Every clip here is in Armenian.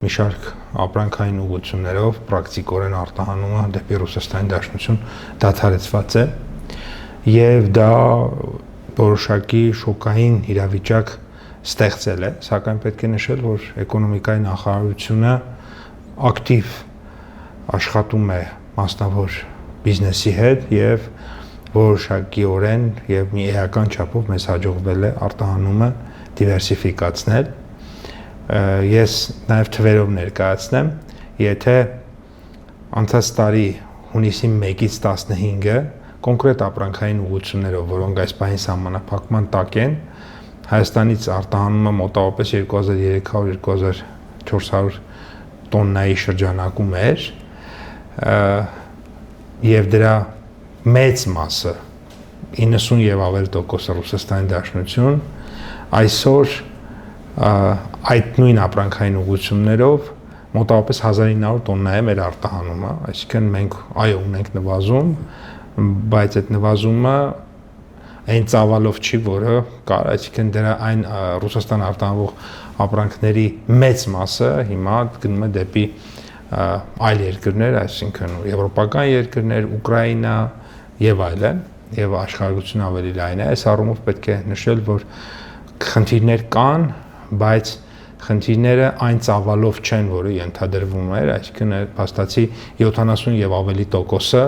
մի շարք ապրանքային ուղղություններով պրակտիկորեն արտահանումը դեպի Ռուսաստանի Դաշնություն դադարեցված է եւ դա որոշակի շոկային իրավիճակ ստեղծել է, սակայն պետք է նշել, որ էկոնոմիկայի նախարարությունը ակտիվ աշխատում է մասնավոր բիզնեսի հետ եւ որոշակիորեն եւ մի էական չափով մեզ հաջողվել է արտահանումը դիվերսիֆիկացնել։ Ես նաև թվերով ներկայացնեմ, եթե անցած տարի հունիսի 1-ից 15-ը կոնկրետ ապրանքային ուղղություններով, որոնք այս պահին սահմանափակման տակ են, Հայաստանից արտահանումը մոտավորապես 2300-2400 տոննայի շրջանակում էր, եւ դրա մեծ մասը 90 եւ ավել տոկոսը Ռուսաստանի Դաշնություն, այսօր այդ նույն ապրանքային ուղղություններով մոտավորապես 1900 տոննա է մեր արտահանումը, այսինքն մենք ունենք նվազում, բայց այդ նվազումը այն ծավալով չի, որը կար, այսինքն դրա այն Ռուսաստան արտահանվող ապրանքների մեծ մասը հիմա գնում է դեպի այլ երկրներ, այսինքն եվրոպական երկրներ, Ուկրաինա եւ այլն, եւ աշխարհագրությունը ավելի լայն է։ Այս առումով պետք է նշել, որ խնդիրներ կան, բայց խնդիրները այն ծավալով չեն, որը ենթադրվում էր, այսինքն փաստացի 70 եւ ավելի տոկոսը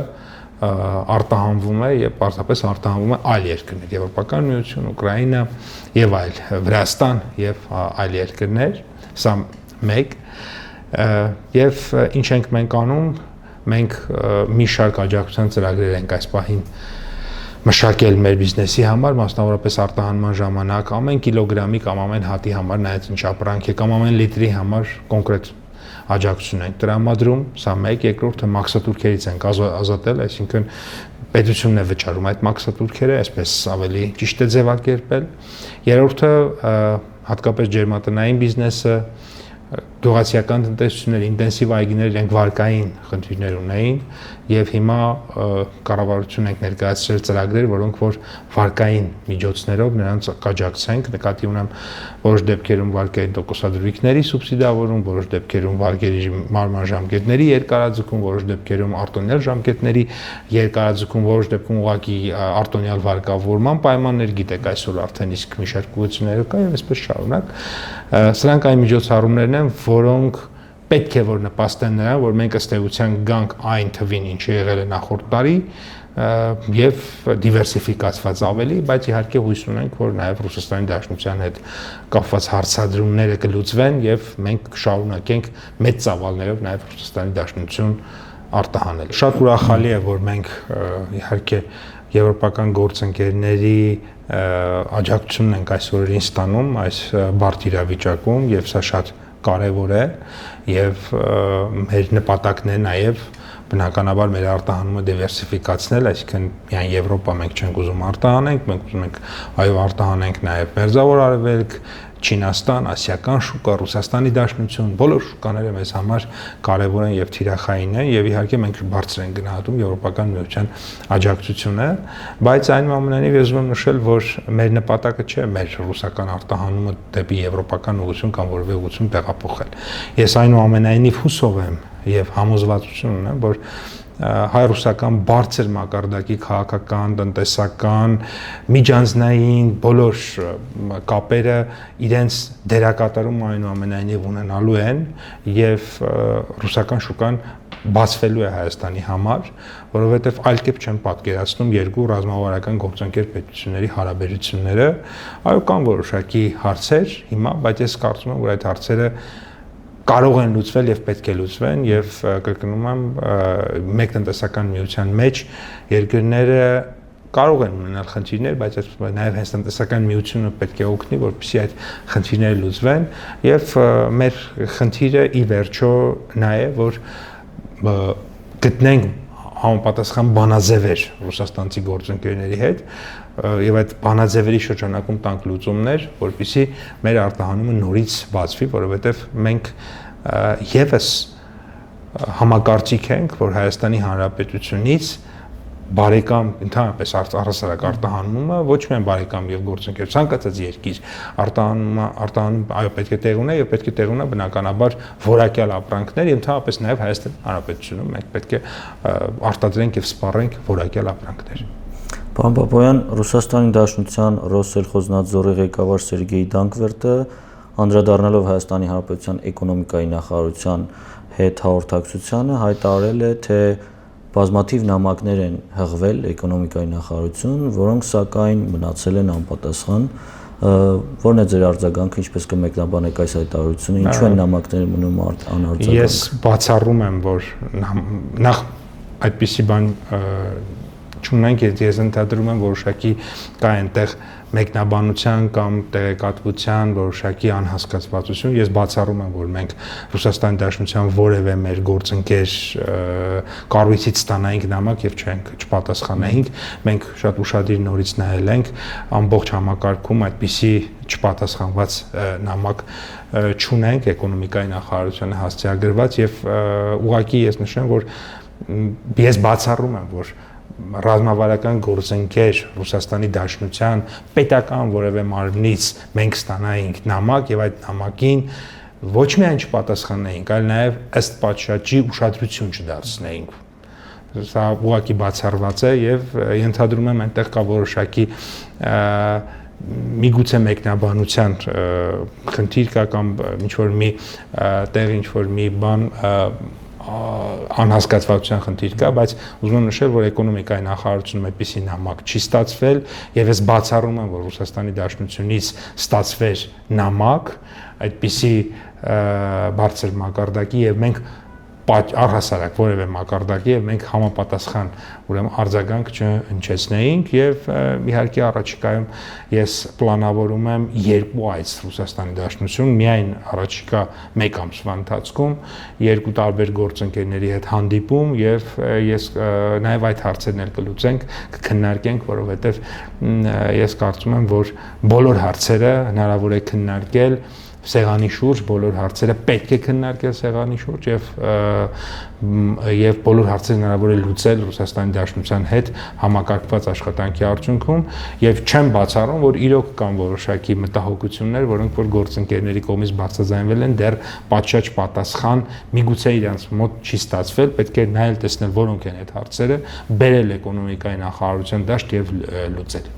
արտահանվում է եւ պարզապես արտահանվում է այլ երկրներ, Եվրոպական միություն, Ուկրաինա եւ այլ, Վրաստան եւ այլ երկրներ, սա մեկ, եւ ինչ ենք մենք անում, մենք մի շարք աջակցության ծրագրեր ենք այս պահին մշակել մեր բիզնեսի համար, մասնավորապես արտահանման ժամանակ ամեն կիլոգրամի կամ ամեն հատի համար, նայած ինչ ապրանք է, կամ ամեն լիտրի համար կոնկրետ աջակցություն ենք տրամադրում, սա մեկ, երկրորդը մաքսատուրքերից ենք ազատել, այսինքն պետությունն է վճարում այդ մաքսատուրքերը, այսպես ավելի ճիշտ է ձևակերպել, երրորդը հատկապես ջերմատնային բիզնեսը, գյուղացիական տնտեսություններ, ինտենսիվ այգիներ իրենք վարկային խնդիրներ ունեին եւ հիմա կառավարություն ենք ներկայացրել ծրագրեր, որոնք որ վարկային միջոցներով նրանց կաջակցենք, նկատի ունեմ որոշ դեպքերում վարկային տոկոսադրույքների սուբսիդավորում, որոշ դեպքերում վարկերի մարման ժամկետների երկարաձգում, որոշ դեպքերում արտոնյալ ժամկետների երկարաձգում, որոշ դեպքում ուղղակի արտոնյալ վարկավորման պայմաններ, գիտեք այսօր արդեն իսկ մի շարք ուղղություններ կա եւ այսպես շարունակ, սրանք այն միջոցառումներն են, որոնք պետք է որ նպաստեն նրան, որ մենք ըստ էության գանք այն թվին, ինչը եղել է նախորդ տարի, եւ դիվերսիֆիկացված ավելի, բայց իհարկե հույս ունենք, որ նաեւ Ռուսաստանի Դաշնության հետ կապված հարցադրումները կլուծվեն եւ մենք կշարունակենք մեծ ծավալներով նաեւ Ռուսաստանի Դաշնություն արտահանել։ Շատ ուրախալի է, որ մենք իհարկե եվրոպական գործընկերների աջակցությունն ենք այս օրերին ստանում այս բարդ իրավիճակում եւ սա շատ կարևոր է եւ մեր նպատակն է նաեւ բնականաբար մեր արտահանումը դիվերսիֆիկացնել, այսինքն միայն Եվրոպա մենք չենք ուզում արտահանենք, մենք ուզում ենք արտահանենք նաեւ Մերձավոր Արևելք, Չինաստան, ասիական շուկա, Ռուսաստանի Դաշնություն, բոլոր շուկաները մեզ համար կարևոր են եւ թիրախային են եւ իհարկե մենք բարձր ենք գնահատում Եվրոպական միության աջակցությունը, բայց այնուամենայնիվ ես ուզում եմ նշել, որ մեր նպատակը չէ մեր ռուսական արտահանումը դեպի եվրոպական ուղղություն կամ որևէ ուղղություն տեղափոխել։ Ես այնուամենայնիվ հուսով եմ եւ համոզվածություն ունեմ, որ հայ-ռուսական բարձր մակարդակի քաղաքական, տնտեսական, միջանձնային բոլոր կապերը իրենց դերակատարում այնուամենայնիվ ունենալու են եւ ռուսական շուկան բացվելու է Հայաստանի համար, որովհետեւ այլ կերպ չեմ պատկերացնում երկու ռազմավարական գործընկեր պետությունների հարաբերությունները, այո կան որոշակի հարցեր հիմա, բայց ես կարծում եմ, որ այդ հարցերը կարող են լուծվել եւ պետք է լուծվեն եւ կրկնում եմ մեկ տնտեսական միության մեջ երկրները կարող են ունենալ խնդիրներ, բայց նաեւ հենց տնտեսական միությունը պետք է օգնի, որպեսզի այդ խնդիրները լուծվեն եւ մեր խնդիրը ի վերջո նա է, որ գտնենք համապատասխան բանաձևեր ռուսաստանցի գործընկերների հետ եւ այդ բանաձևերի շրջանակում տանք լուծումներ, որպեսզի մեր արտահանումը նորից բացվի, որովհետեւ մենք եւս համակարծիք ենք, որ Հայաստանի Հանրապետությունից բարեկամ ընդհանրապես առհասարակ արտահանումը ոչ միայն բարեկամ եւ գործընկեր ցանկացած երկիր արտահանում այո պետք է տեղ ունենա եւ պետք է տեղ ունենա բնականաբար որակյալ ապրանքներ եւ ընդհանրապես նաեւ Հայաստանի Հանրապետությունում մենք պետք է արտադրենք եւ սպառենք որակյալ ապրանքներ։ Պարոն Պապոյան, Ռուսաստանի Դաշնության Ռոսսելխոզնadzորի ղեկավար Սերգեյ Դանկվերտը անդրադառնալով Հայաստանի Հանրապետության էկոնոմիկայի նախարարության հետ հաղորդակցությանը հայտարարել է, թե բազմաթիվ նամակներ են հղվել էկոնոմիկայի նախարարություն, որոնք սակայն մնացել են անպատասխան։ Որն է ձեր արձագանքը, ինչպես կմեկնաբանեք այս հայտարարությունը, ինչու են նամակները մնում անարձագանք։ Ես բացառում եմ, որ նախ այդպիսի բան չունենք, ես ընդհանրում եմ որոշակի կա այնտեղ մեկնաբանության կամ տեղեկատվության որոշակի անհասկացվածություն, ես բացառում եմ, որ մենք Ռուսաստանի Դաշնության որևէ մեր գործընկեր կառույցից ստանայինք նամակ եւ չպատասխանայինք, մենք շատ ուշադիր նորից նայել ենք, ամբողջ համակարգում այդպիսի չպատասխանված նամակ չունենք, էկոնոմիկայի նախարարությանը հասցեագրված եւ ուղղակի ես նշեմ, որ ես բացառում եմ, որ ռազմավարական գործընկեր Ռուսաստանի Դաշնության պետական որևէ մարմնից մենք ստանայինք նամակ եւ այդ նամակին ոչ միայն չպատասխանեինք, այլ նաեւ ըստ պատշաճի ուշադրություն չդարձնեինք։ Սա ուղղակի բացառված է եւ ենթադրում եմ այնտեղ կա որոշակի միգուցե մեկնաբանության խնդիր կա կամ ինչ որ մի տեղ ինչ որ մի բան անհասկացվածության խնդիր կա, բայց ուզում եմ նշել, որ էկոնոմիկայի նախարարությունում այդպիսի նամակ չի ստացվել եւ ես բացառում եմ, որ Ռուսաստանի Դաշնությունից ստացվեր նամակ այդպիսի բարձր մակարդակի եւ մենք առհասարակ որևէ մակարդակի եւ մենք համապատասխան ուրեմն արձագանք չհնչեցնեինք եւ իհարկե առաջիկայում ես պլանավորում եմ 2 այց Ռուսաստանի Դաշնություն միայն առաջիկա 1 ամսվա ընթացքում 2 տարբեր գործընկերների հետ հանդիպում եւ ես նաեւ այդ հարցերն էլ կլուծենք, կքննարկենք, որովհետեւ ես կարծում եմ, որ բոլոր հարցերը հնարավոր է քննարկել սեղանի շուրջ, բոլոր հարցերը պետք է քննարկել սեղանի շուրջ եւ բոլոր հարցերը հնարավոր է լուծել Ռուսաստանի Դաշնության հետ համակարգված աշխատանքի արդյունքում եւ չեմ բացառում, որ իրոք կան որոշակի մտահոգություններ, որոնք որ գործընկերների կողմից բարձրաձայնվել են, դեռ պատշաճ պատասխան միգուցե իրենց մոտ չի ստացվել, պետք է նայել տեսնել որոնք են այդ հարցերը, բերել էկոնոմիկայի նախարարության դաշտ եւ լուծել։